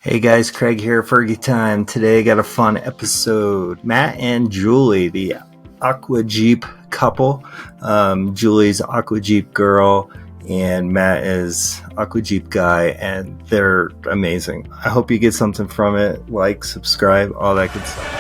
Hey guys, Craig here, Fergie Time. Today got a fun episode. Matt and Julie, the Aqua Jeep couple. Julie's Aqua Jeep girl and Matt is Aqua Jeep guy, and they're amazing. I hope you get something from it. Like, subscribe, all that good stuff.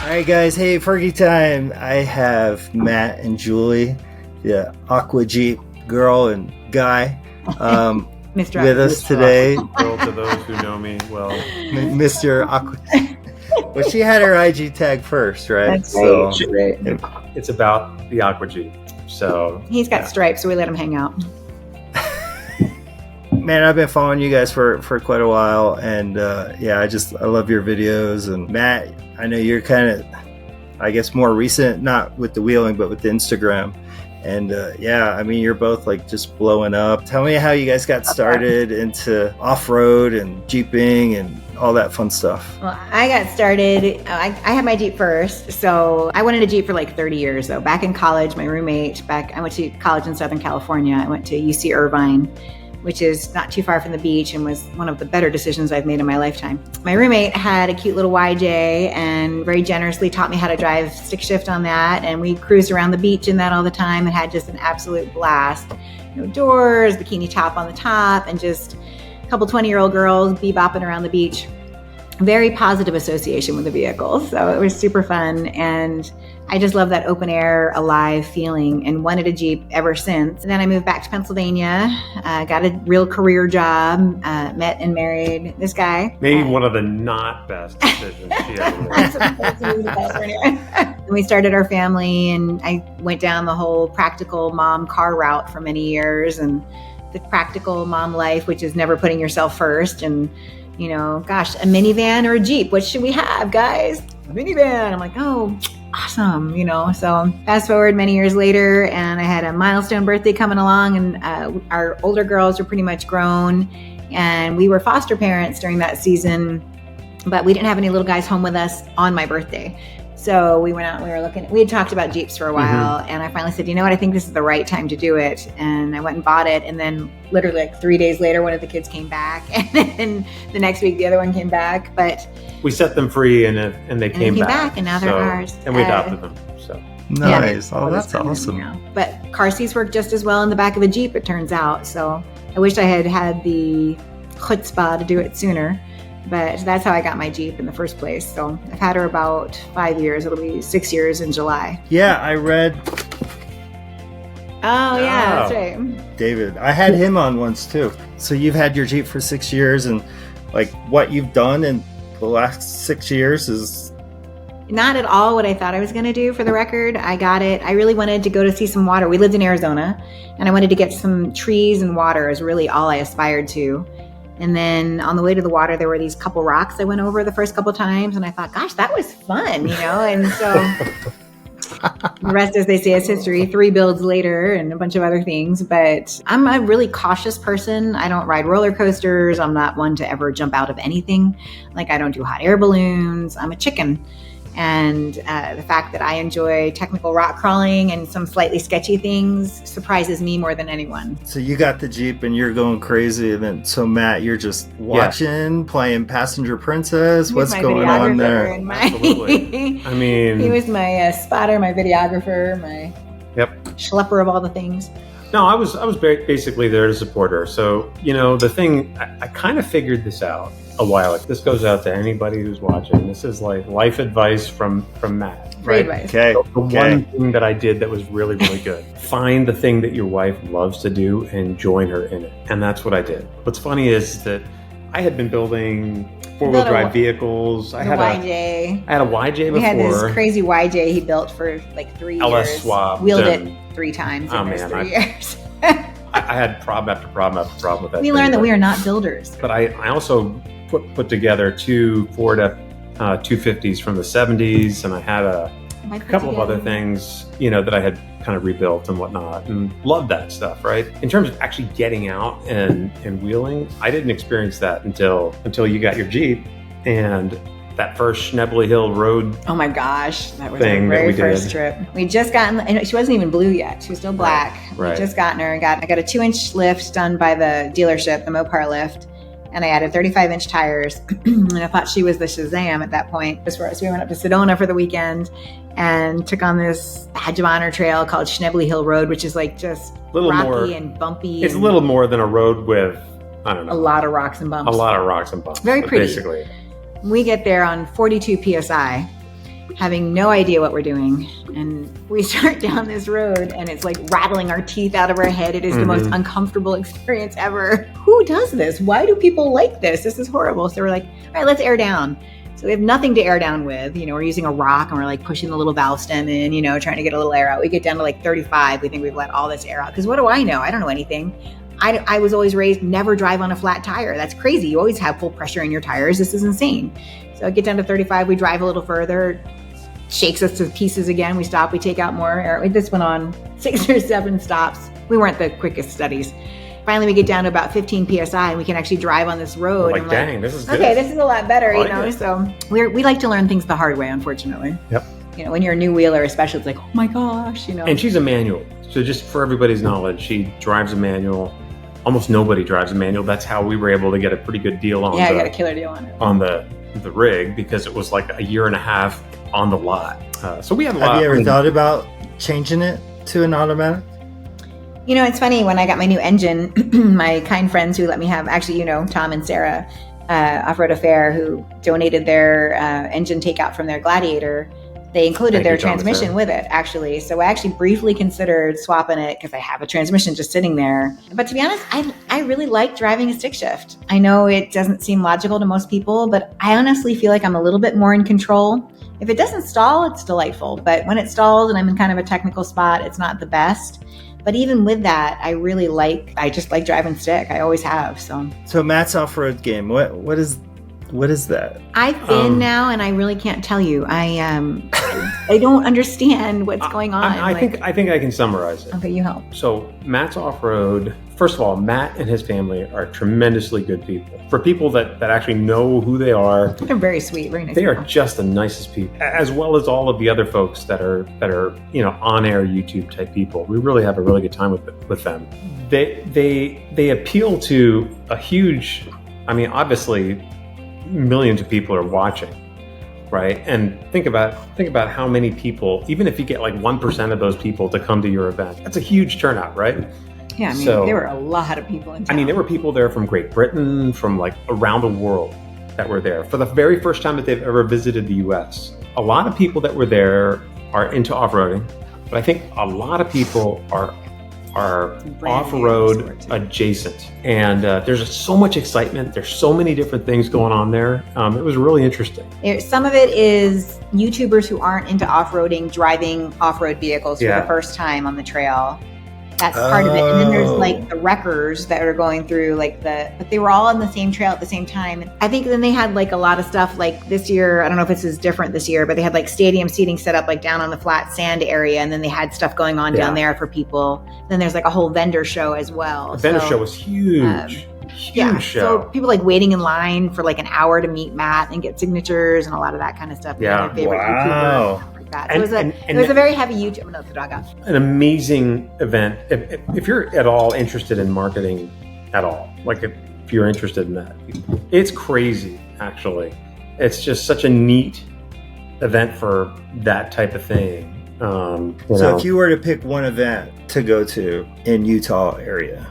Alright guys, hey, Fergie Time. I have Matt and Julie, the Aqua Jeep girl and guy, with us today. Girl to those who know me well. Mr. Aqua. Well, she had her IG tag first, right? That's right. It's about the Aqua Jeep. So he's got stripes, so we let him hang out. Man, I've been following you guys for quite a while, and I love your videos. And Matt, I know you're kind of, I guess, more recent, not with the wheeling, but with the Instagram. And you're both like just blowing up. Tell me how you guys got started into off-road and Jeeping and all that fun stuff. Well, I got started, I had my Jeep first. So I wanted a Jeep for like 30 years though. Back in college, my roommate, I went to college in Southern California. I went to UC Irvine, which is not too far from the beach and was one of the better decisions I've made in my lifetime. My roommate had a cute little YJ and very generously taught me how to drive stick shift on that. And we cruised around the beach in that all the time and had just an absolute blast. No doors, bikini top on the top, and just a couple 20-year-old girls bebopping around the beach. Very positive association with the vehicle. So it was super fun. And I just love that open air, alive feeling, and wanted a Jeep ever since. And then I moved back to Pennsylvania, got a real career job, met and married this guy. Maybe one of the not best decisions she ever made. And we started our family, and I went down the whole practical mom car route for many years, and the practical mom life, which is never putting yourself first. And you know, gosh, a minivan or a Jeep? What should we have, guys? A minivan. I'm like, oh, awesome. You know, so fast forward many years later, and I had a milestone birthday coming along, and our older girls were pretty much grown, and we were foster parents during that season, but we didn't have any little guys home with us on my birthday. So we went out and we were looking, we had talked about Jeeps for a while, and I finally said, you know what, I think this is the right time to do it. And I went and bought it. And then literally like 3 days later, one of the kids came back, and then the next week, the other one came back. But we set them free, and they came back. And now they're ours. And we adopted them. So nice. Yeah, that's awesome. You know. But car seats work just as well in the back of a Jeep, it turns out. So I wish I had the chutzpah to do it sooner. But that's how I got my Jeep in the first place. So I've had her about 5 years. It'll be 6 years in July. Yeah, I read. Oh, yeah, that's right. David, I had him on once too. So you've had your Jeep for 6 years, and like what you've done in the last 6 years is not at all what I thought I was going to do. For the record, I got it. I really wanted to go to see some water. We lived in Arizona, and I wanted to get some trees and water is really all I aspired to. And then on the way to the water, there were these couple rocks I went over the first couple times, and I thought, gosh, that was fun, you know? And so the rest, as they say, is history. 3 builds later and a bunch of other things. But I'm a really cautious person. I don't ride roller coasters. I'm not one to ever jump out of anything. Like, I don't do hot air balloons. I'm a chicken. And the fact that I enjoy technical rock crawling and some slightly sketchy things surprises me more than anyone. So you got the Jeep and you're going crazy. And then, so Matt, you're just watching, playing Passenger Princess. What's going on there? Absolutely. I mean, he was my spotter, my videographer, my schlepper of all the things. No, I was basically there to support her. So, you know, the thing, I kind of figured this out a while ago. This goes out to anybody who's watching. This is like life advice from Matt. Great advice. Okay. So the one thing that I did that was really, really good. Find the thing that your wife loves to do and join her in it. And that's what I did. What's funny is that I had been building four-wheel drive vehicles. I had a YJ before. We had this crazy YJ he built for like 3 years. LS swapped. Wheeled it 3 times in those 3 years. I had problem after problem after problem with that. We learned that we are not builders. But I also put together 2 Ford F-250s from the 70s, and I had a couple of other things, you know, that I had kind of rebuilt and whatnot, and loved that stuff, right? In terms of actually getting out and wheeling, I didn't experience that until you got your Jeep. And that first Schnebley Hill Road. Oh my gosh, that was thing our very that we first did. trip. We just gotten, and she wasn't even blue yet. She was still black. Right. We just gotten her. I got a 2-inch lift done by the dealership, the Mopar lift, and I added 35-inch tires. And I thought she was the Shazam at that point. As far as we went up to Sedona for the weekend and took on this badge of honor trail called Schnebley Hill Road, which is like just rocky and bumpy. It's a little more than a road with, I don't know, a lot of rocks and bumps. A lot of rocks and bumps. Very pretty. Basically. We get there on 42 PSI, having no idea what we're doing. And we start down this road and it's like rattling our teeth out of our head. It is the most uncomfortable experience ever. Who does this? Why do people like this? This is horrible. So we're like, all right, let's air down. So we have nothing to air down with. You know, we're using a rock and we're like pushing the little valve stem in, you know, trying to get a little air out. We get down to like 35. We think we've let all this air out. Because what do I know? I don't know anything. I was always raised, never drive on a flat tire. That's crazy. You always have full pressure in your tires. This is insane. So I get down to 35. We drive a little further, shakes us to pieces again. We stop, we take out more air. This went on 6 or 7 stops. We weren't the quickest studies. Finally, we get down to about 15 PSI and we can actually drive on this road. Like, dang, this is good. Okay, this is a lot better, you know? So we like to learn things the hard way, unfortunately. Yep. You know, when you're a new wheeler, especially, it's like, oh my gosh, you know. And she's a manual. So just for everybody's knowledge, she drives a manual. Almost nobody drives a manual. That's how we were able to get a pretty good deal on I got a killer deal on it. On the rig, because it was like a year and a half on the lot. So we had a lot. Have you ever thought about changing it to an automatic? You know, it's funny, when I got my new engine, my kind friends who let me have, actually, you know, Tom and Sarah, Offroad Affair, who donated their engine takeout from their Gladiator, they included their transmission with it, actually. So I actually briefly considered swapping it because I have a transmission just sitting there. But to be honest, I really like driving a stick shift. I know it doesn't seem logical to most people, but I honestly feel like I'm a little bit more in control. If it doesn't stall, it's delightful. But when it stalls and I'm in kind of a technical spot, it's not the best. But even with that, I just like driving stick. I always have. So Matt's off-road game, what is that? I've been now, and I really can't tell you. I don't understand what's going on. I think I can summarize it. Okay, you help. So Matt's off-road. First of all, Matt and his family are tremendously good people. For people that actually know who they are, they're very sweet, very nice. They people. are just the nicest people, as well as all of the other folks that are on-air YouTube type people. We really have a really good time with them. They appeal to a huge. I mean, obviously, millions of people are watching, right? And think about how many people, even if you get like 1% of those people to come to your event, that's a huge turnout, right? Yeah, I mean, there were a lot of people in town. I mean, there were people there from Great Britain, from like around the world that were there for the very first time that they've ever visited the US. A lot of people that were there are into off-roading, but I think a lot of people are off-road adjacent, and there's just so much excitement. There's so many different things going on there. It was really interesting. Some of it is YouTubers who aren't into off-roading driving off-road vehicles for the first time on the trail. That's part of it. And then there's like the wreckers that are going through but they were all on the same trail at the same time. I think then they had like a lot of stuff like this year. I don't know if this is different this year, but they had like stadium seating set up like down on the flat sand area. And then they had stuff going on down there for people. Then there's like a whole vendor show as well. The vendor show was huge. Huge show. So people like waiting in line for like an hour to meet Matt and get signatures and a lot of that kind of stuff. Yeah. Their favorite YouTuber. It was a very heavy YouTube. No, the dog off. An amazing event. If you're at all interested in marketing at all, like if you're interested in that, it's crazy, actually. It's just such a neat event for that type of thing. If you were to pick one event to go to in Utah area,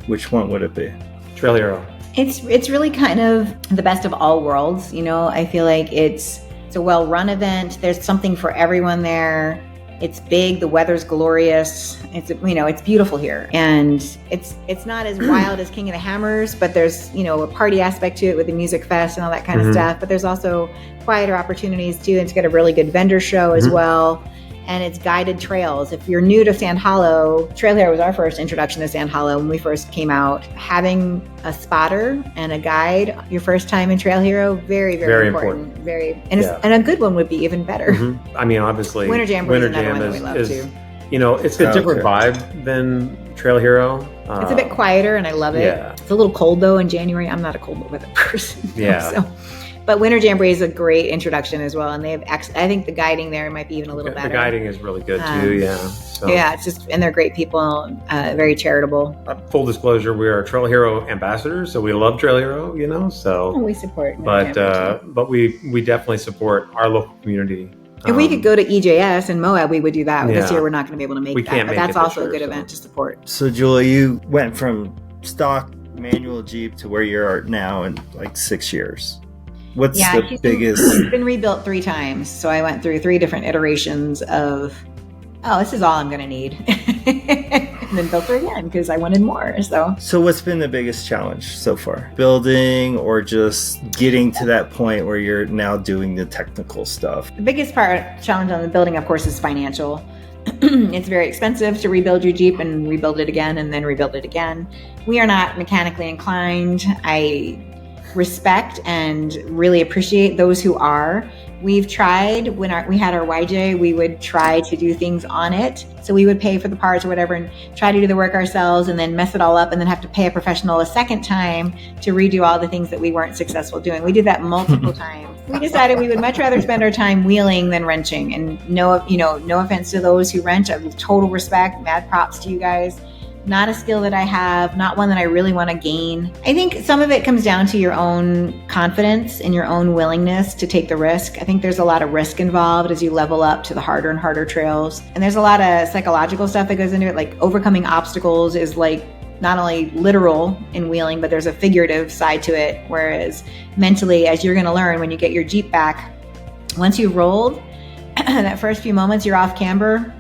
which one would it be? Trail Hero. It's really kind of the best of all worlds. You know, I feel like it's a well-run event. There's something for everyone there. It's big. The weather's glorious. It's beautiful here, and it's not as wild as King of the Hammers, but there's a party aspect to it with the music fest and all that kind of stuff. But there's also quieter opportunities too, and it's got a really good vendor show as well. And it's guided trails. If you're new to Sand Hollow, Trail Hero was our first introduction to Sand Hollow when we first came out. Having a spotter and a guide your first time in Trail Hero, very, very important. And a good one would be even better. I mean, obviously, Winter Jam is another one that we love too. It's a different vibe than Trail Hero. It's a bit quieter, and I love it. Yeah. It's a little cold though in January. I'm not a cold weather person. Yeah. But Winter Jamboree is a great introduction as well. And they have I think the guiding there might be even a little better. The guiding is really good too. Yeah. So. Yeah, it's just, and they're great people, very charitable. Full disclosure, we are Trail Hero ambassadors, so we love Trail Hero, so. We support. But we definitely support our local community. If we could go to EJS in Moab, we would do that. This year, we're not going to be able to make that. But that's also a good event to support. So, Julie, you went from stock manual Jeep to where you're now in like 6 years. What's the biggest? It's been rebuilt 3 times. So I went through 3 different iterations of, this is all I'm going to need. And then built her again because I wanted more. So what's been the biggest challenge so far? Building or just getting to that point where you're now doing the technical stuff? The biggest challenge on the building, of course, is financial. It's very expensive to rebuild your Jeep and rebuild it again and then rebuild it again. We are not mechanically inclined. I respect and really appreciate those who are. We've tried, when we had our YJ, we would try to do things on it. So we would pay for the parts or whatever and try to do the work ourselves and then mess it all up and then have to pay a professional a second time to redo all the things that we weren't successful doing. We did that multiple times. We decided we would much rather spend our time wheeling than wrenching. And no offense to those who wrench, I have total respect, mad props to you guys. Not a skill that I have, not one that I really want to gain. I think some of it comes down to your own confidence and your own willingness to take the risk. I think there's a lot of risk involved as you level up to the harder and harder trails. And there's a lot of psychological stuff that goes into it, like overcoming obstacles is like not only literal in wheeling, but there's a figurative side to it. Whereas mentally, as you're going to learn when you get your Jeep back, once you've rolled, that first few moments you're off camber,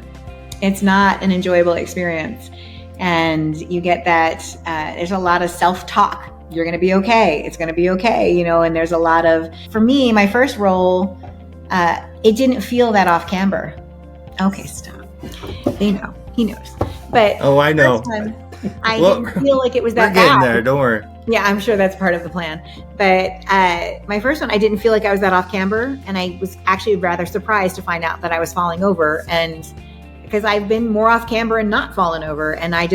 it's not an enjoyable experience. And you get that, there's a lot of self-talk. You're going to be okay. It's going to be okay. And there's a lot of, for me, my first roll, it didn't feel that off camber. Okay, stop. They know. He knows. But I know. One, I didn't feel like it was that bad. We're getting bad. there. Don't worry. Yeah, I'm sure that's part of the plan. But my first one, I didn't feel like I was that off camber. And I was actually rather surprised to find out that I was falling over. And because I've been more off camber and not fallen over. And I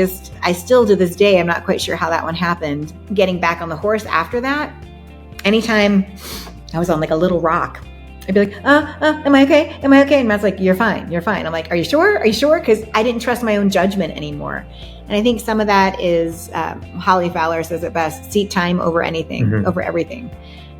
still to this day, I'm not quite sure how that one happened. Getting back on the horse after that, anytime I was on like a little rock, I'd be like, am I okay? Am I okay? And Matt's like, you're fine. You're fine. I'm like, are you sure? Are you sure? Because I didn't trust my own judgment anymore. And I think some of that is, Holly Fowler says it best, seat time over anything, over everything.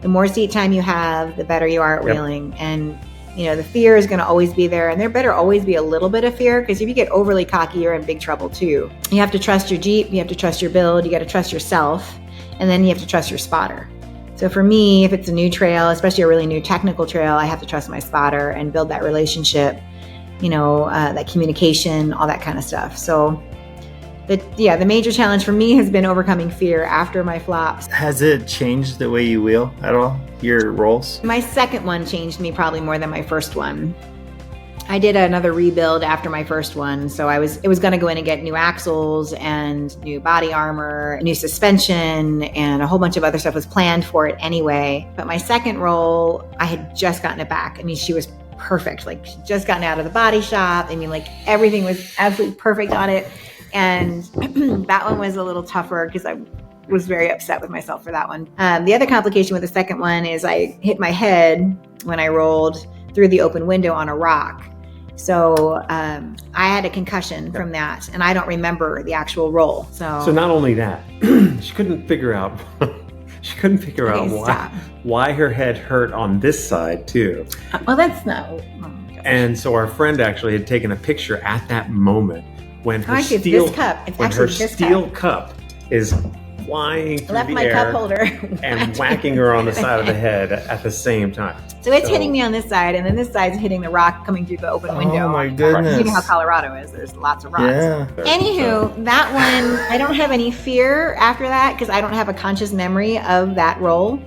The more seat time you have, the better you are at wheeling. And the fear is going to always be there, and there better always be a little bit of fear, because if you get overly cocky, you're in big trouble too. You have to trust your Jeep, you have to trust your build, you got to trust yourself, and then you have to trust your spotter. So for me, if it's a new trail, especially a really new technical trail, I have to trust my spotter and build that relationship, that communication, all that kind of stuff. So the major challenge for me has been overcoming fear after my flops. Has it changed the way you wheel at all? Your rolls? My second one changed me probably more than my first one. I did another rebuild after my first one. So it was going to go in and get new axles and new body armor, new suspension, and a whole bunch of other stuff was planned for it anyway. But my second roll, I had just gotten it back. I mean, she was perfect. Like, she'd just gotten out of the body shop. I mean, like, everything was absolutely perfect on it. And that one was a little tougher because I was very upset with myself for that one. The other complication with the second one is I hit my head when I rolled through the open window on a rock. So I had a concussion from that, and I don't remember the actual roll. So not only that, she couldn't figure out why her head hurt on this side too. Well, that's not. Oh my gosh. And so our friend actually had taken a picture at that moment when her steel cup is flying through the air, cup holder and whacking her on the side of the head at the same time. So it's hitting me on this side, and then this side's hitting the rock coming through the open window. Oh my goodness. You know how Colorado is. There's lots of rocks. Yeah. Anywho, that one, I don't have any fear after that because I don't have a conscious memory of that roll.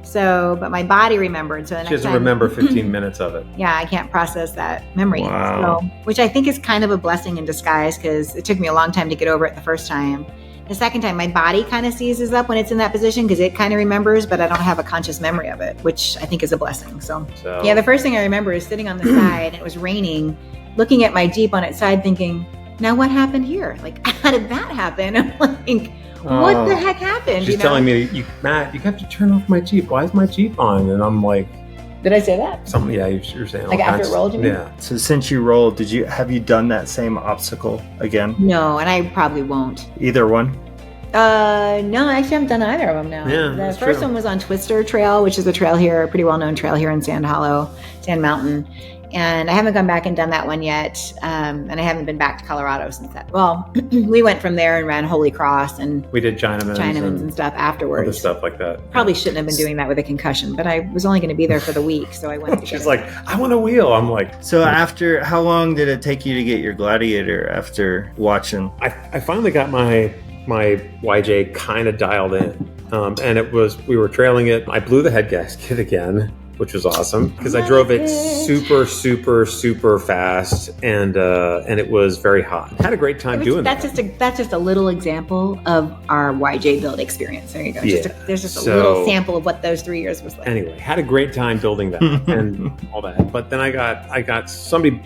So, but my body remembered. So the next she doesn't remember 15 minutes of it. Yeah, I can't process that memory. Wow. So, which I think is kind of a blessing in disguise because it took me a long time to get over it the first time. The second time, my body kind of seizes up when it's in that position because it kind of remembers, but I don't have a conscious memory of it, which I think is a blessing. So yeah, the first thing I remember is sitting on the side, and it was raining, looking at my Jeep on its side thinking, now what happened here? Like, how did that happen? I'm like, What the heck happened? She's telling me, Matt, you have to turn off my Jeep. Why is my Jeep on? And I'm like, did I say that? something. Yeah, you're saying like after it rolled. You mean? Yeah. So since you rolled, have you done that same obstacle again? No, and I probably won't. Either one? No, I actually haven't done either of them now. Yeah, the first one was on Twister Trail, which is a trail here, a pretty well-known trail here in Sand Mountain. And I haven't gone back and done that one yet. And I haven't been back to Colorado since that. Well, we went from there and ran Holy Cross and we did Chinamans and stuff afterwards. Other stuff like that. Probably shouldn't have been doing that with a concussion, but I was only going to be there for the week, so I went. She's like, I want a wheel. I'm like, so after how long did it take you to get your Gladiator after watching? I finally got my YJ kind of dialed in. And we were trailing it. I blew the head gasket again, which was awesome because I drove it super, super, super fast, and it was very hot. Had a great time doing that. That's just a little example of our YJ build experience. There you go. Yeah. There's just a little sample of what those 3 years was like. Anyway, had a great time building that and all that. But then I got somebody,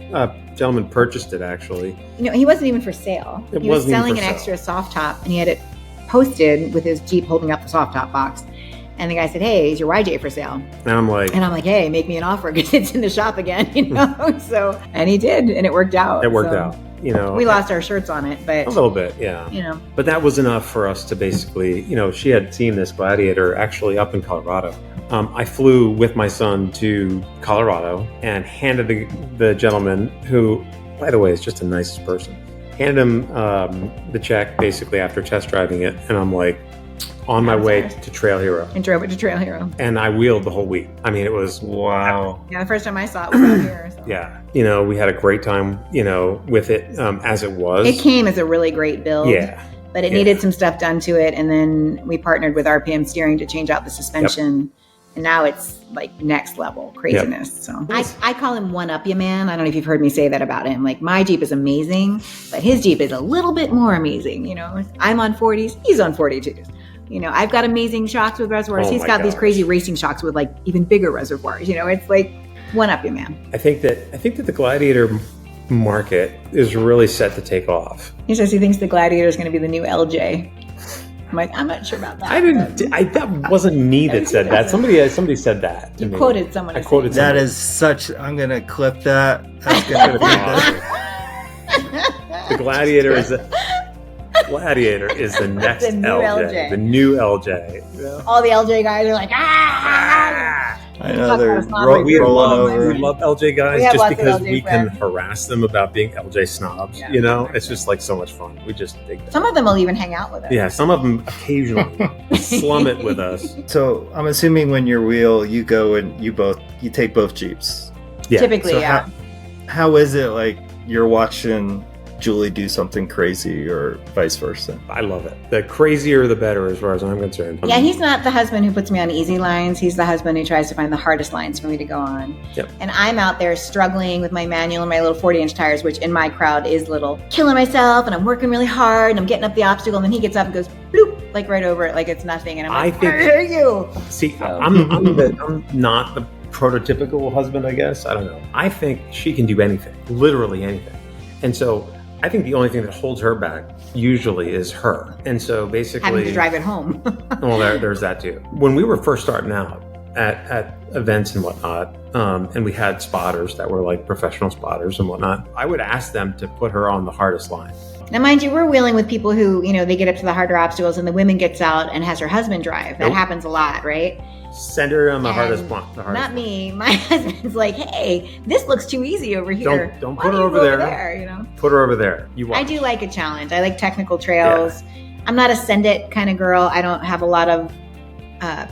gentleman purchased it actually. He wasn't even for sale. He was selling an extra soft top, and he had it posted with his Jeep holding up the soft top box. And the guy said, "Hey, is your YJ for sale?" And I'm like, "Hey, make me an offer because it's in the shop again." So, and he did, and it worked out. It worked out. We lost our shirts on it, but a little bit, yeah. But that was enough for us to basically, she had seen this Gladiator actually up in Colorado. I flew with my son to Colorado and handed the gentleman, who, by the way, is just the nicest person, handed him the check basically after test driving it, and I'm like, on my way to Trail Hero. And drove it to Trail Hero. And I wheeled the whole week. I mean, it was wow. Yeah, the first time I saw it was out here. So. Yeah. We had a great time, with it as it was. It came as a really great build. Yeah. But it needed some stuff done to it. And then we partnered with RPM Steering to change out the suspension. Yep. And now it's like next level craziness. Yep. So I call him one-up-ya man. I don't know if you've heard me say that about him. Like, my Jeep is amazing, but his Jeep is a little bit more amazing. I'm on 40s, he's on 42s. I've got amazing shocks with reservoirs. He's got these crazy racing shocks with like even bigger reservoirs. It's like one-up-ya man. I think that the Gladiator market is really set to take off. He says he thinks the Gladiator is going to be the new LJ. I'm like, I'm not sure about that. That wasn't me that said that. Somebody said that to me. Quoted someone. I quoted that. Is such. I'm going to clip that. That's going to be the Gladiator is the next LJ. The new LJ. Yeah. All the LJ guys are like, ah! I know they're rolling over. We love LJ guys just because we can harass them about being LJ snobs. Yeah, it's just like so much fun. We just dig that. Some of them will even hang out with us. Yeah, some of them occasionally slum it with us. So I'm assuming when you wheel, you go and you take both Jeeps. Yeah. Typically, so how is it like you're watching Julie do something crazy or vice versa? I love it. The crazier the better as far as I'm concerned. Yeah, he's not the husband who puts me on easy lines. He's the husband who tries to find the hardest lines for me to go on. Yep. And I'm out there struggling with my manual and my little 40-inch tires, which in my crowd is little, killing myself, and I'm working really hard and I'm getting up the obstacle, and then he gets up and goes bloop, like right over it like it's nothing. And I'm like, where are you? See, I'm not the prototypical husband, I guess. I don't know. I think she can do anything, literally anything. And so I think the only thing that holds her back usually is her. And so basically having to drive it home. Well, there's that too. When we were first starting out at events and whatnot, and we had spotters that were like professional spotters and whatnot, I would ask them to put her on the hardest line. Now, mind you, we're wheeling with people who, they get up to the harder obstacles and the woman gets out and has her husband drive. That happens a lot, right? Send her on the hardest one. Not me. My husband's like, hey, this looks too easy over here. Don't put her over there. Put her over there. You watch. I do like a challenge. I like technical trails. Yeah. I'm not a send it kind of girl. I don't have a lot of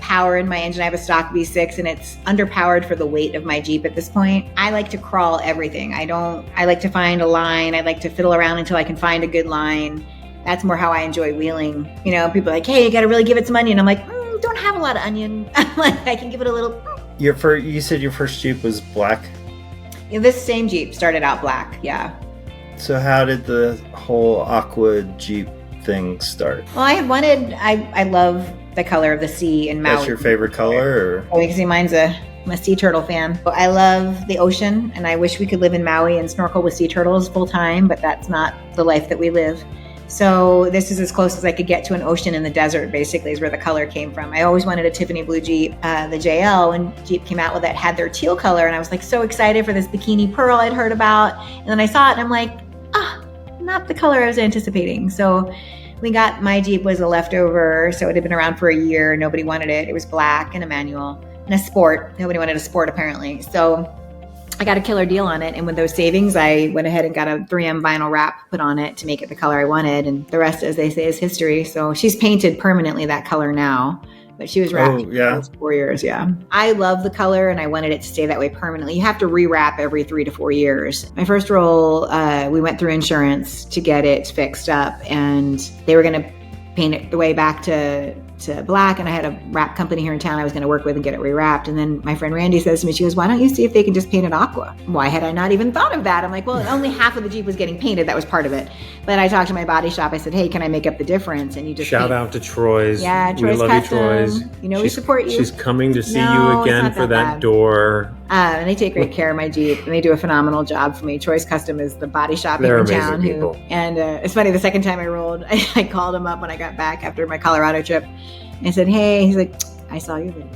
power in my engine. I have a stock V6 and it's underpowered for the weight of my Jeep at this point. I like to crawl everything. I like to find a line. I like to fiddle around until I can find a good line. That's more how I enjoy wheeling. People are like, hey, you got to really give it some onion. I'm like, don't have a lot of onion. I can give it a little. You said your first Jeep was black? This same Jeep started out black, yeah. So how did the whole Aqua Jeep thing start? Well, I love the color of the sea in Maui. Oh, That's your favorite color? You can see I'm a sea turtle fan. I love the ocean, and I wish we could live in Maui and snorkel with sea turtles full time, but that's not the life that we live. So this is as close as I could get to an ocean in the desert, basically, is where the color came from. I always wanted a Tiffany blue Jeep. The JL, when Jeep came out with it, had their teal color, and I was like so excited for this bikini pearl I'd heard about. And then I saw it and I'm like, not the color I was anticipating. So my Jeep was a leftover, so it had been around for a year. Nobody wanted it. It was black and a manual and a sport. Nobody wanted a sport apparently. So I got a killer deal on it. And with those savings, I went ahead and got a 3M vinyl wrap put on it to make it the color I wanted. And the rest, as they say, is history. So she's painted permanently that color now, but she was wrapped for those 4 years. Yeah. I love the color and I wanted it to stay that way permanently. You have to rewrap every 3 to 4 years. My first roll, we went through insurance to get it fixed up, and they were going to paint it the way back to black, and I had a wrap company here in town I was going to work with and get it rewrapped. And then my friend Randy says to me, she goes, why don't you see if they can just paint it aqua? Why had I not even thought of that? I'm like, well, only half of the Jeep was getting painted. That was part of it. But I talked to my body shop. I said, hey, can I make up the difference? And you just shout out to Troy's. Yeah, Troy's we love Custom. You, Troy's. You know, we support you. She's coming to see No, you again for that door. And they take great care of my Jeep, and they do a phenomenal job for me. Troy's Custom is the body shop here in town. And it's funny, the second time I rolled, I called him up when I got back after my Colorado trip. And I said, hey, he's like, I saw your video.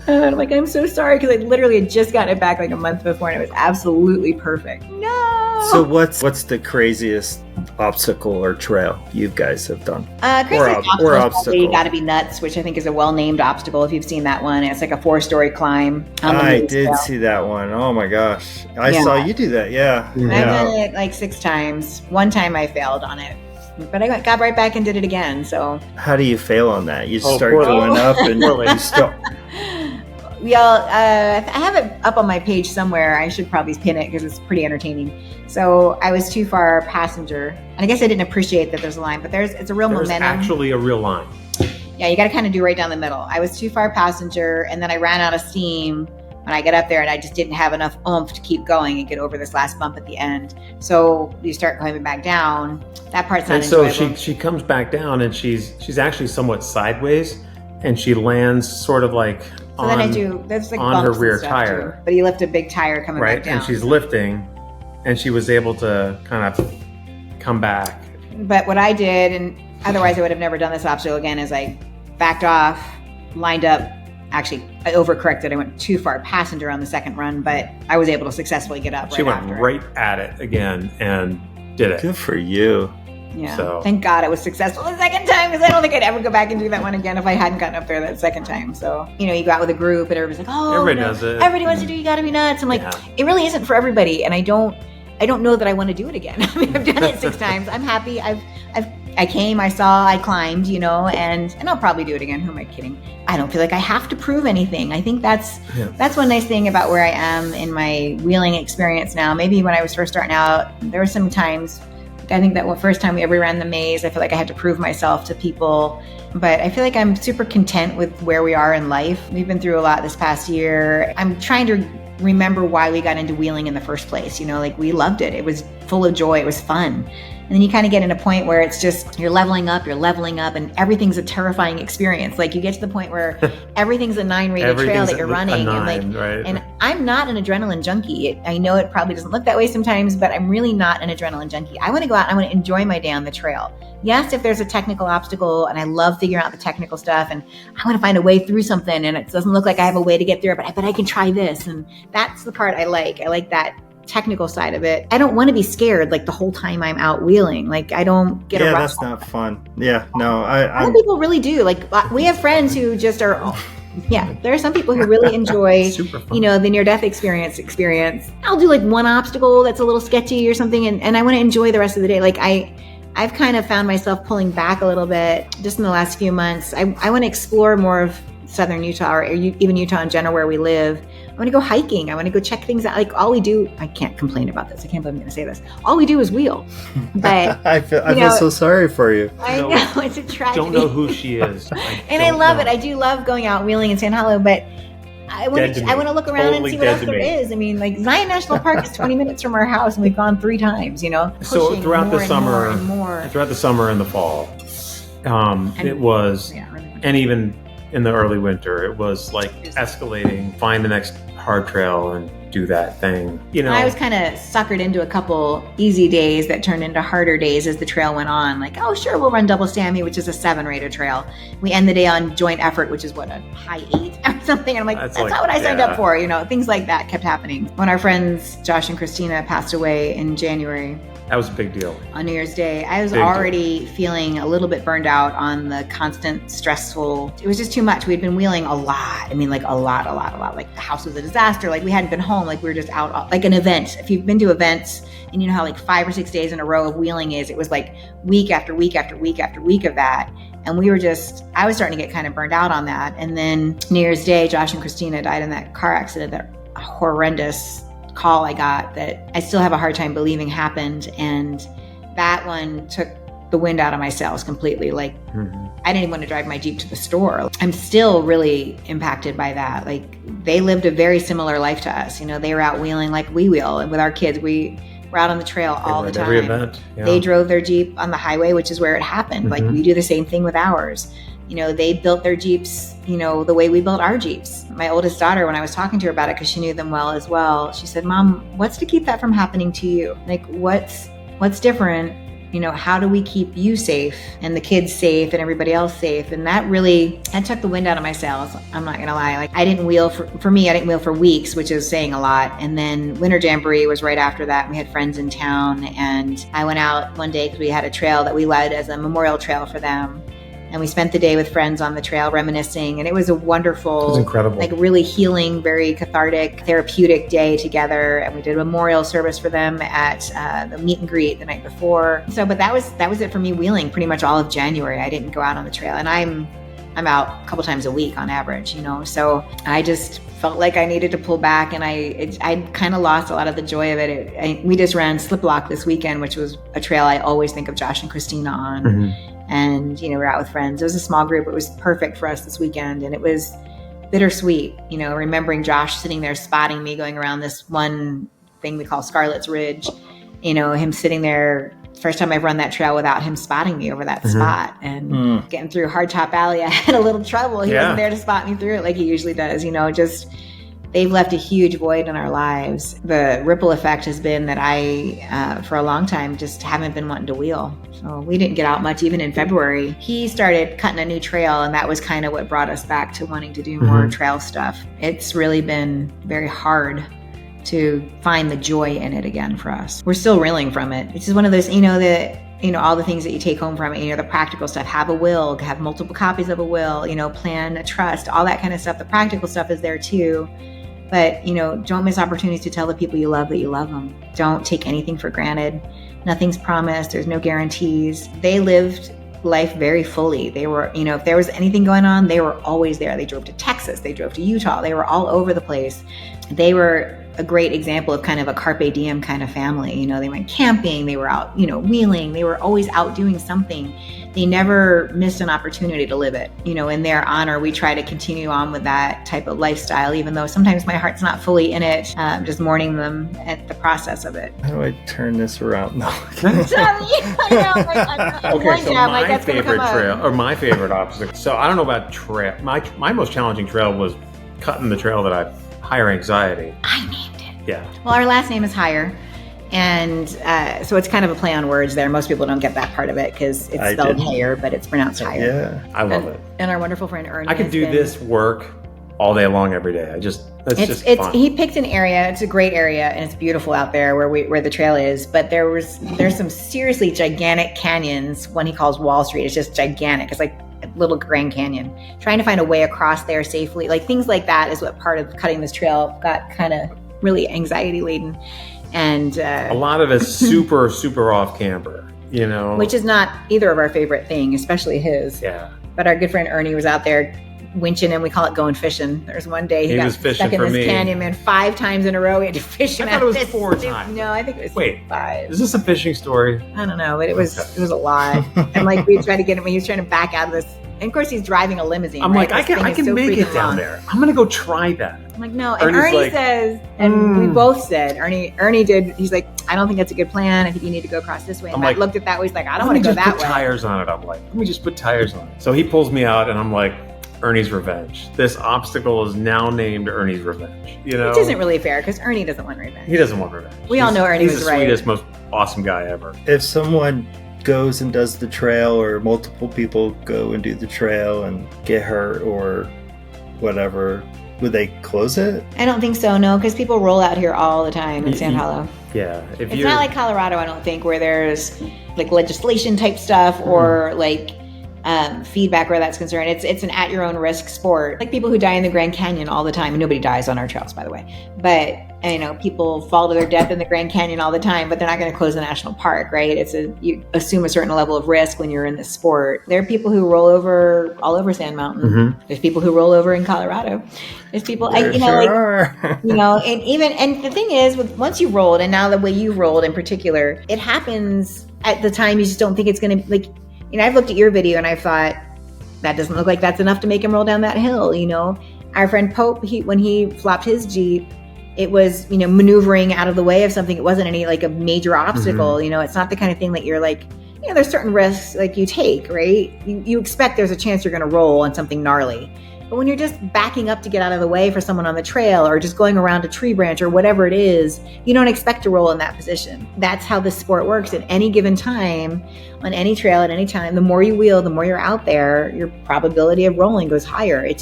And I'm like, I'm so sorry, because I literally had just gotten it back like a month before, and it was absolutely perfect. No. So what's the craziest obstacle or trail you guys have done? Craziest obstacle. You got to be nuts, which I think is a well-named obstacle. If you've seen that one, it's like a 4-story climb. I did see that one. Oh my gosh, I saw you do that. Yeah, I've done it like 6 times. One time I failed on it, but I got right back and did it again. So how do you fail on that? You start going up and you stop. I have it up on my page somewhere. I should probably pin it because it's pretty entertaining. So I was too far passenger, and I guess I didn't appreciate that there's a line, but it's a real momentum. There's actually a real line. Yeah, you got to kind of do right down the middle. I was too far passenger, and then I ran out of steam when I got up there, and I just didn't have enough oomph to keep going and get over this last bump at the end. So you start climbing back down. That part's not enjoyable. So she comes back down, and she's actually somewhat sideways, and she lands sort of like on her rear tire. Too. But you lift a big tire coming back down. And she's lifting, and she was able to kind of come back. But what I did, and otherwise I would have never done this obstacle again, is I backed off, lined up. Actually, I overcorrected. I went too far passenger on the second run, but I was able to successfully get up. She went right at it again and did it. Good for you. Yeah. So. Thank God it was successful the second time, because I don't think I'd ever go back and do that one again if I hadn't gotten up there that second time. So, you go out with a group and everybody's like, oh, everybody does it. Everybody wants to do, you got to be nuts. I'm like, it really isn't for everybody. And I don't know that I want to do it again. I mean, I've done it 6 times. I'm happy. I came, I saw, I climbed, and I'll probably do it again. Who am I kidding? I don't feel like I have to prove anything. I think that's one nice thing about where I am in my wheeling experience now. Maybe when I was first starting out, there were some times, I think that first time we ever ran the maze, I feel like I had to prove myself to people. But I feel like I'm super content with where we are in life. We've been through a lot this past year. I'm trying to remember why we got into wheeling in the first place. We loved it. It was full of joy. It was fun. And then you kind of get in a point where it's just, you're leveling up, and everything's a terrifying experience. Like you get to the point where everything's a 9 rated trail that you're running. And I'm not an adrenaline junkie. I know it probably doesn't look that way sometimes, but I'm really not an adrenaline junkie. I want to go out and I want to enjoy my day on the trail. Yes, if there's a technical obstacle, and I love figuring out the technical stuff, and I want to find a way through something, and it doesn't look like I have a way to get through it, but I can try this. And that's the part I like. I like that technical side of it. I don't want to be scared like the whole time I'm out wheeling. Like I don't get a rush. Yeah, that's not fun. Yeah, no. Some people really do. Like we have friends who just are. There are some people who really enjoy, the near-death experience. I'll do like one obstacle that's a little sketchy or something, and I want to enjoy the rest of the day. Like I've kind of found myself pulling back a little bit just in the last few months. I want to explore more of southern Utah, or even Utah in general, where we live. I want to go hiking. I want to go check things out. Like all we do, I can't complain about this. I can't believe I'm going to say this. All we do is wheel. But I feel so sorry for you. I know, it's a tragedy. Don't know who she is. I love it. I do love going out wheeling and saying hello, but I want to look around and see what else there is. I mean, like Zion National Park is 20 minutes from our house, and we've gone 3 times. So throughout the summer and the fall, it was, and even in the early winter, it was like escalating, find the next hard trail, and do that thing. I was kind of suckered into a couple easy days that turned into harder days as the trail went on. Like, oh, sure, we'll run Double Stammy, which is a 7-rated trail. We end the day on Joint Effort, which is what, a high 8 or something. And I'm like, that's not what I signed up for. Things like that kept happening. When our friends Josh and Christina passed away in January, that was a big deal. On New Year's Day, I was already feeling a little bit burned out on the constant stressful. It was just too much. We'd been wheeling a lot. I mean, like a lot. Like the house was a disaster. Like we hadn't been home. Like we were just out, like an event. If you've been to events and you know how like 5 or 6 days in a row of wheeling is, it was like week after week after week after week of that. And I was starting to get kind of burned out on that. And then New Year's Day, Josh and Christina died in that car accident, that horrendous call I got that I still have a hard time believing happened. And that one took the wind out of my sails completely. Like I didn't even want to drive my Jeep to the store. I'm still really impacted by that. Like they lived a very similar life to us. They were out wheeling like we wheel. And with our kids, we were out on the trail all the time. Every event. Yeah. They drove their Jeep on the highway, which is where it happened. Like we do the same thing with ours. They built their Jeeps, the way we built our Jeeps. My oldest daughter, when I was talking to her about it, because she knew them well as well, she said, Mom, what's to keep that from happening to you? Like, what's different? How do we keep you safe and the kids safe and everybody else safe? And that took the wind out of my sails. I'm not going to lie. Like I didn't wheel for me, I didn't wheel for weeks, which is saying a lot. And then Winter Jamboree was right after that. We had friends in town and I went out one day because we had a trail that we led as a memorial trail for them. And we spent the day with friends on the trail reminiscing. And it was a wonderful, it was incredible, like really healing, very cathartic, therapeutic day together. And we did a memorial service for them at the meet and greet the night before. But that was it for me wheeling pretty much all of January. I didn't go out on the trail. And I'm out a couple times a week on average, So I just felt like I needed to pull back, and I kind of lost a lot of the joy of it. We just ran Slip Lock this weekend, which was a trail I always think of Josh and Christina on. And, we're out with friends. It was a small group. It was perfect for us this weekend. And it was bittersweet, remembering Josh sitting there spotting me going around this one thing we call Scarlet's Ridge, him sitting there. First time I've run that trail without him spotting me over that spot, and getting through Hardtop Alley. I had a little trouble. He wasn't there to spot me through it like he usually does, they've left a huge void in our lives. The ripple effect has been that I, for a long time, just haven't been wanting to wheel. So we didn't get out much even in February. He started cutting a new trail, and that was kind of what brought us back to wanting to do more trail stuff. It's really been very hard to find the joy in it again for us. We're still reeling from it. It's just one of those, all the things that you take home from it, the practical stuff, have a will, have multiple copies of a will, plan a trust, all that kind of stuff. The practical stuff is there too. But, don't miss opportunities to tell the people you love that you love them. Don't take anything for granted. Nothing's promised. There's no guarantees. They lived life very fully. They were, if there was anything going on, they were always there. They drove to Texas. They drove to Utah. They were all over the place. They were a great example of kind of a carpe diem kind of family. They went camping. They were out, wheeling. They were always out doing something. They never missed an opportunity to live it. In their honor, we try to continue on with that type of lifestyle, even though sometimes my heart's not fully in it, just mourning them at the process of it. How do I turn this around? No. Okay, so my favorite trail, or my favorite obstacle. So I don't know about trail. My most challenging trail was cutting the trail that I higher anxiety. I named it. Yeah. Well, our last name is Higher. And so it's kind of a play on words there. Most people don't get that part of it because it's spelled Higher, but it's pronounced Higher. Yeah, I love it. And our wonderful friend Ernie. I could do this work all day long, every day. It's fun. He picked an area. It's a great area, and it's beautiful out there where the trail is. But there's some seriously gigantic canyons. One he calls Wall Street. It's just gigantic. It's like a little Grand Canyon. Trying to find a way across there safely, like things like that, is what part of cutting this trail got kind of really anxiety laden. And a lot of it's super, super off camber, which is not either of our favorite thing, especially his. Yeah. But our good friend Ernie was out there winching, and we call it going fishing. There's one day he got stuck in this canyon, man, 5 times in a row. We had to fish him. I thought it was 4 times. No, I think it was 5. Is this a fishing story? I don't know, but it was a lot. And like we tried to get him, he was trying to back out of this. And of course, he's driving a limousine. I'm like, I can make it down there. I'm gonna go try that. I'm like, no. And Ernie says, and we both said, Ernie did. He's like, I don't think that's a good plan. I think you need to go across this way. And Matt looked at that way. He's like, I don't want to go that way. Let me just put tires on it. I'm like, let me just put tires on it. So he pulls me out, and I'm like, Ernie's Revenge. This obstacle is now named Ernie's Revenge. You know, which isn't really fair because Ernie doesn't want revenge. He doesn't want revenge. We all know Ernie was right. He's the sweetest, most awesome guy ever. If someone goes and does the trail, or multiple people go and do the trail and get hurt or whatever, would they close it? I don't think so, no, because people roll out here all the time in Sand Hollow. Yeah. It's not like Colorado, I don't think, where there's like legislation type stuff or like feedback where that's concerned. It's an at your own risk sport. Like people who die in the Grand Canyon all the time, and nobody dies on our trails, by the way. But people fall to their death in the Grand Canyon all the time, but they're not going to close the national park, right? You assume a certain level of risk when you're in this sport. There are people who roll over all over Sand Mountain. Mm-hmm. There's people who roll over in Colorado. There's people, and the thing is, once you rolled, and now the way you rolled in particular, it happens at the time you just don't think it's going to I've looked at your video and I thought that doesn't look like that's enough to make him roll down that hill. Our friend Pope, when he flopped his Jeep, it was, maneuvering out of the way of something. It wasn't any like a major obstacle. Mm-hmm. It's not the kind of thing that you're like, there's certain risks like you take, right? You expect there's a chance you're going to roll on something gnarly. But when you're just backing up to get out of the way for someone on the trail or just going around a tree branch or whatever it is, you don't expect to roll in that position. That's how this sport works. At any given time, on any trail at any time, the more you wheel, the more you're out there, your probability of rolling goes higher. It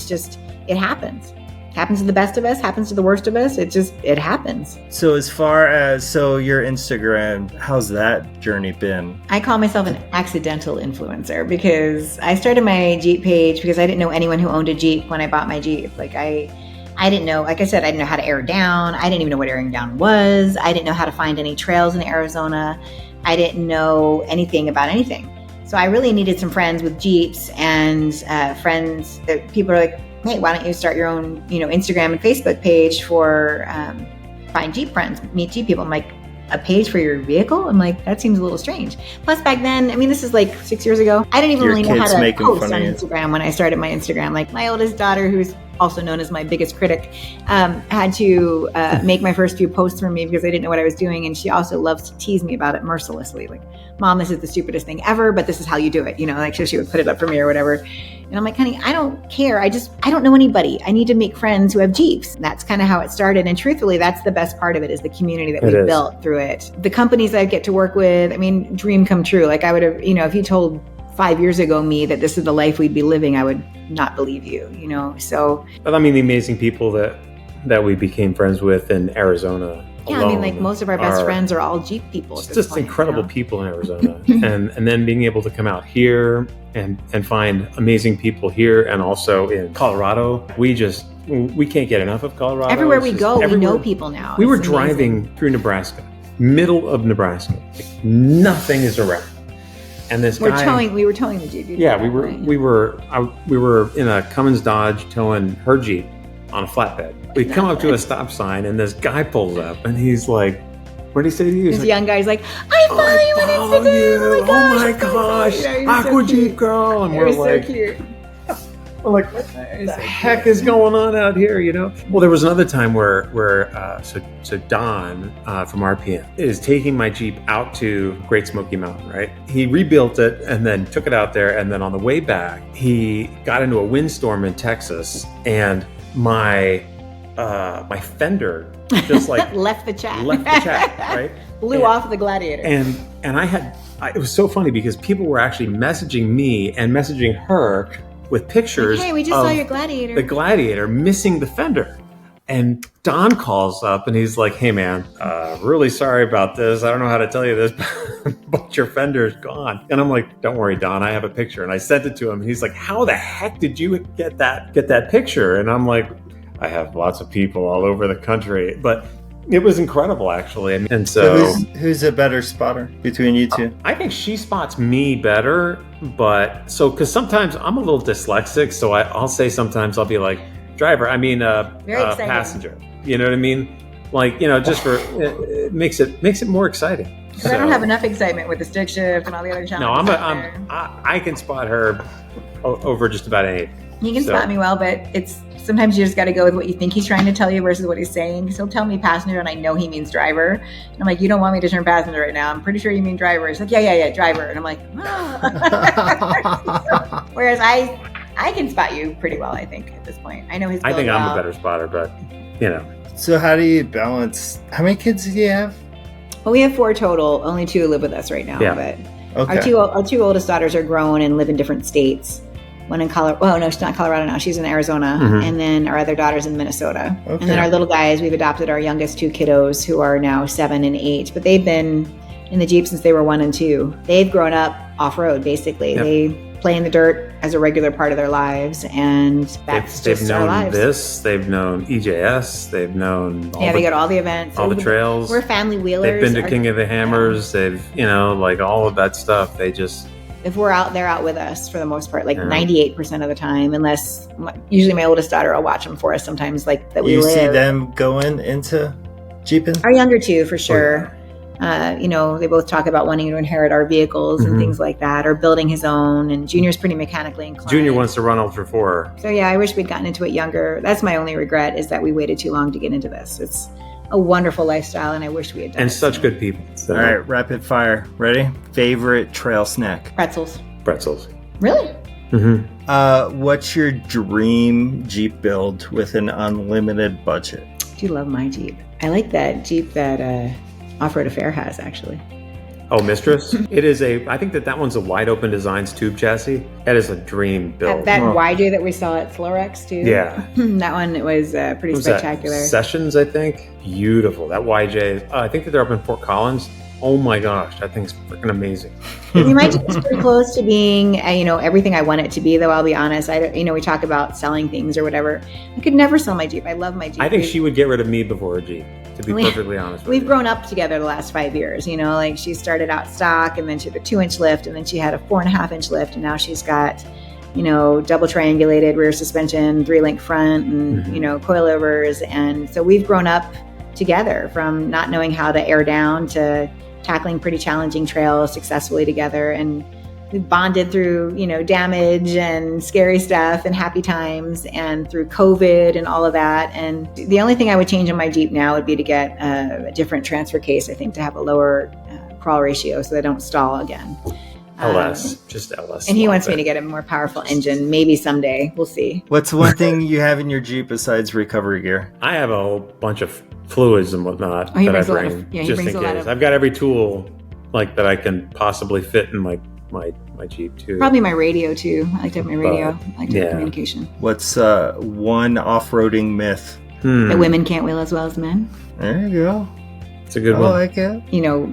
happens. Happens to the best of us, happens to the worst of us. It happens. So as far as your Instagram, how's that journey been? I call myself an accidental influencer because I started my Jeep page because I didn't know anyone who owned a Jeep when I bought my Jeep. I didn't know, like I said, I didn't know how to air down. I didn't even know what airing down was. I didn't know how to find any trails in Arizona. I didn't know anything about anything. So I really needed some friends with Jeeps and friends that people are like, hey, why don't you start your own, Instagram and Facebook page for find Jeep friends, meet Jeep people. I'm like, a page for your vehicle? I'm like, that seems a little strange. Plus back then, this is like 6 years ago, I didn't even really know how to post on Instagram when I started my Instagram. Like my oldest daughter, who's also known as my biggest critic, had to make my first few posts for me because I didn't know what I was doing. And she also loves to tease me about it mercilessly. Like, Mom, this is the stupidest thing ever, but this is how you do it. So she would put it up for me or whatever. And I'm like, honey, I don't care. I don't know anybody. I need to make friends who have Jeeps. And that's kind of how it started. And truthfully, that's the best part of it is the community that we've built through it. The companies I get to work with, dream come true. Like I would have, if you told 5 years ago me that this is the life we'd be living, I would not believe you, so. But the amazing people that we became friends with in Arizona. Yeah, most of our best friends are all Jeep people. It's just incredible people in Arizona. and then being able to come out here and find amazing people here and also in Colorado. We can't get enough of Colorado. Everywhere we go, we know people now. We were driving through Nebraska, middle of Nebraska. Like, nothing is around. And this guy, we were towing the Jeep. Yeah, we were in a Cummins Dodge towing her Jeep on a flatbed. We come up to a stop sign and this guy pulls up and he's like, what did he say to you? This young guy's like, I follow you on Instagram. Oh my gosh. Aqua Jeep girl. And we're like, so cute. We're like, what the heck is going on out here, Well, there was another time where Don from RPM is taking my Jeep out to Great Smoky Mountain, right? He rebuilt it and then took it out there. And then on the way back, he got into a windstorm in Texas and my fender just like left the chat, right? Blew off the Gladiator. And it was so funny because people were actually messaging me and messaging her with pictures. Hey, we just saw your Gladiator. The Gladiator missing the fender. And Don calls up and he's like, hey man, really sorry about this. I don't know how to tell you this, but your fender's gone. And I'm like, don't worry, Don, I have a picture. And I sent it to him. And he's like, how the heck did you get that picture? And I'm like, I have lots of people all over the country. But it was incredible, actually. And so who's a better spotter between you two? I think she spots me better, because sometimes I'm a little dyslexic, so I'll say sometimes I'll be like, driver, passenger. You know what I mean? Like, just for it makes it more exciting. Because I don't have enough excitement with the stick shift and all the other challenges. No, I can spot her over just about anything. He can spot me well, but sometimes you just got to go with what you think he's trying to tell you versus what he's saying. Because he'll tell me passenger and I know he means driver. And I'm like, you don't want me to turn passenger right now. I'm pretty sure you mean driver. He's like, yeah, driver. And I'm like, oh. Whereas I can spot you pretty well, I think, at this point. I know his I think build I'm well. a better spotter, but you know. So how do you balance? How many kids do you have? Well, we have 4 total. Only 2 live with us right now. Yeah. But Okay. our two oldest daughters are grown and live in different states. One in Colorado. Oh, no, she's not Colorado now. She's in Arizona. Mhm. And then our other daughter's in Minnesota. Okay. And then our little guys, we've adopted our youngest 2 kiddos who are now 7 and 8. But they've been in the Jeep since they were 1 and 2. They've grown up off-road, basically. Yep. They play in the dirt as a regular part of their lives. And that's They've just our known lives. this. They've known EJS. They've known Yeah, they go to all the events. all the trails. We're family wheelers. They've been to King of the Hammers. They've, like all of that stuff. They just, If we're out, they're out with us for the most part, like Yeah. 98% of the time, unless usually my oldest daughter will watch them for us sometimes, like that we You live. see them going into Jeeping? Our younger 2, for sure. They both talk about wanting to inherit our vehicles and Mhm. things like that, or building his own. And Junior's pretty mechanically inclined. Junior wants to run Ultra 4. So yeah, I wish we'd gotten into it younger. That's my only regret, is that we waited too long to get into this. It's a wonderful lifestyle, and I wish we had done And it such sooner. good people. So, All right, rapid fire. Ready? Favorite trail snack? Pretzels. pretzels. Really? Mm-hmm. What's your dream Jeep build with an unlimited budget? I do love my Jeep. I like that Jeep that Off-Road Affair has, actually. Oh, Mistress? I think that one's a wide open designs tube chassis. That is a dream build. That Oh. YJ that we saw at Slorex too. Yeah. That one was pretty What was that? spectacular. Sessions, I think. Beautiful. That YJ. I think that they're up in Fort Collins. Oh my gosh, that thing's freaking amazing. My Jeep is pretty close to being, everything I want it to be. Though I'll be honest, we talk about selling things or whatever. I could never sell my Jeep. I love my Jeep. I think she would get rid of me before her Jeep, to be perfectly honest with We've you. grown up together the last 5 years. Like she started out stock, and then she had a 2-inch lift, and then she had a 4.5-inch lift, and now she's got, double triangulated rear suspension, 3-link front, and Mhm. coilovers. And so we've grown up together, from not knowing how to air down to tackling pretty challenging trails successfully together. And we've bonded through, damage and scary stuff and happy times, and through COVID and all of that. And the only thing I would change on my Jeep now would be to get a different transfer case, I think, to have a lower crawl ratio so they don't stall again. LS, just LS. And he wants me to get a more powerful engine, maybe someday. We'll see. What's one thing you have in your Jeep besides recovery gear? I have a whole bunch of fluids and whatnot Oh, he that I brings a lot bring of- yeah, he just in brings a lot case. of- I've got every tool that I can possibly fit in my Jeep too. Probably my radio too. I like to have my radio. I like to have yeah. communication. What's one off-roading myth? That women can't wheel as well as men. There you go. It's a good I one. like it.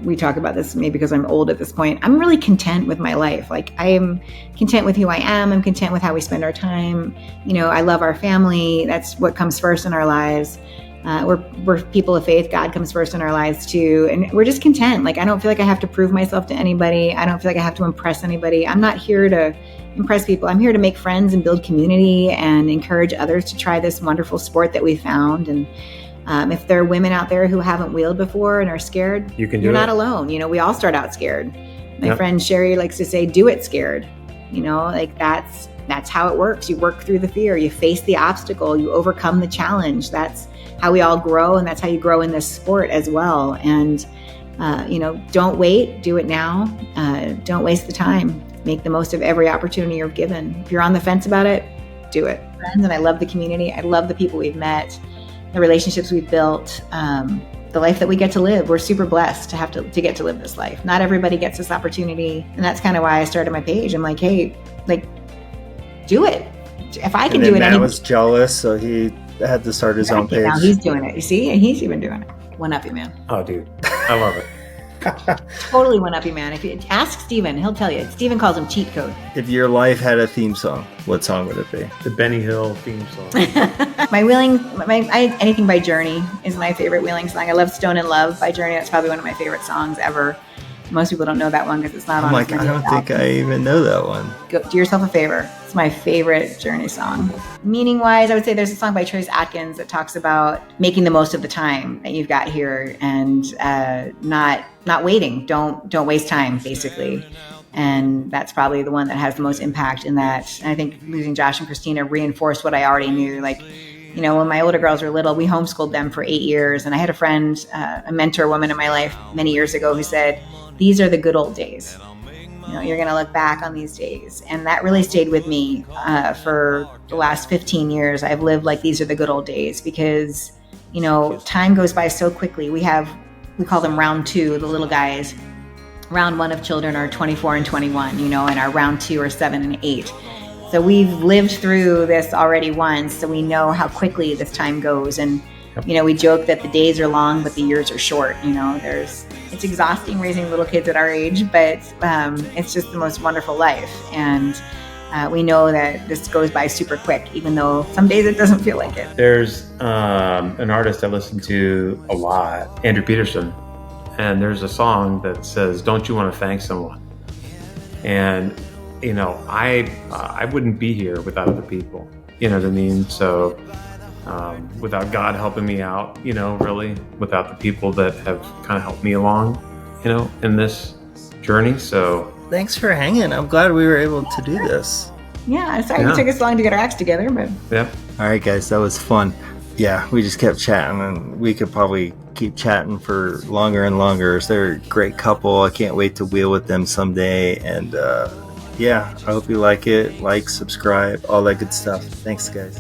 We talk about this maybe because I'm old at this point. I'm really content with my life. Like, I am content with who I am. I'm content with how we spend our time. I love our family. That's what comes first in our lives. We're people of faith. God comes first in our lives too. And we're just content. Like, I don't feel like I have to prove myself to anybody. I don't feel like I have to impress anybody. I'm not here to impress people. I'm here to make friends and build community and encourage others to try this wonderful sport that we found. And if there are women out there who haven't wheeled before and are scared, you're not alone. We all start out scared. My friend Sherry likes to say, do it scared. That's how it works. You work through the fear, you face the obstacle, you overcome the challenge. That's how we all grow, and that's how you grow in this sport as well. And don't wait, do it now. Don't waste the time. Make the most of every opportunity you're given. If you're on the fence about it, do it. Friends, and I love the community. I love the people we've met, the relationships we've built, the life that we get to live. We're super blessed to get to live this life. Not everybody gets this opportunity. And that's kind of why I started my page. I'm like, hey, do it. If I can do it, Matt was jealous, so he had to start his own page. Now he's doing it. You see? And he's even doing it. One up you, man. Oh, dude. I love it. Totally one up you, man. If you ask Steven, he'll tell you. Steven calls him cheat code. If your life had a theme song, what song would it be? The Benny Hill theme song. Anything by Journey is my favorite wheeling song. I love Stone in Love by Journey. That's probably one of my favorite songs ever. Most people don't know that one because it's not on. I don't think I even know that one. Do yourself a favor. It's my favorite Journey song. Meaning wise, I would say there's a song by Trace Atkins that talks about making the most of the time that you've got here and not waiting. Don't waste time, basically. And that's probably the one that has the most impact in that. And I think losing Josh and Christina reinforced what I already knew. When my older girls were little, we homeschooled them for 8 years. And I had a friend, a mentor woman in my life many years ago who said, these are the good old days. You're going to look back on these days. And that really stayed with me for the last 15 years. I've lived like these are the good old days because, time goes by so quickly. We call them round two, the little guys. Round one of children are 24 and 21, and our round two are 7 and 8. So we've lived through this already once, so we know how quickly this time goes. And, we joke that the days are long, but the years are short. It's exhausting raising little kids at our age, but it's just the most wonderful life. And we know that this goes by super quick, even though some days it doesn't feel like it. There's an artist I listen to a lot, Andrew Peterson, and there's a song that says, "Don't you want to thank someone?" And, I wouldn't be here without other people. You know what I mean? So without God helping me out, really, without the people that have kind of helped me along, in this journey. So thanks for hanging. I'm glad we were able to do this. Yeah, sorry it took us long to get our acts together, but yeah. All right, guys, that was fun. Yeah, we just kept chatting, and we could probably keep chatting for longer and longer. They're a great couple. I can't wait to wheel with them someday. And I hope you like it. Like, subscribe, all that good stuff. Thanks, guys.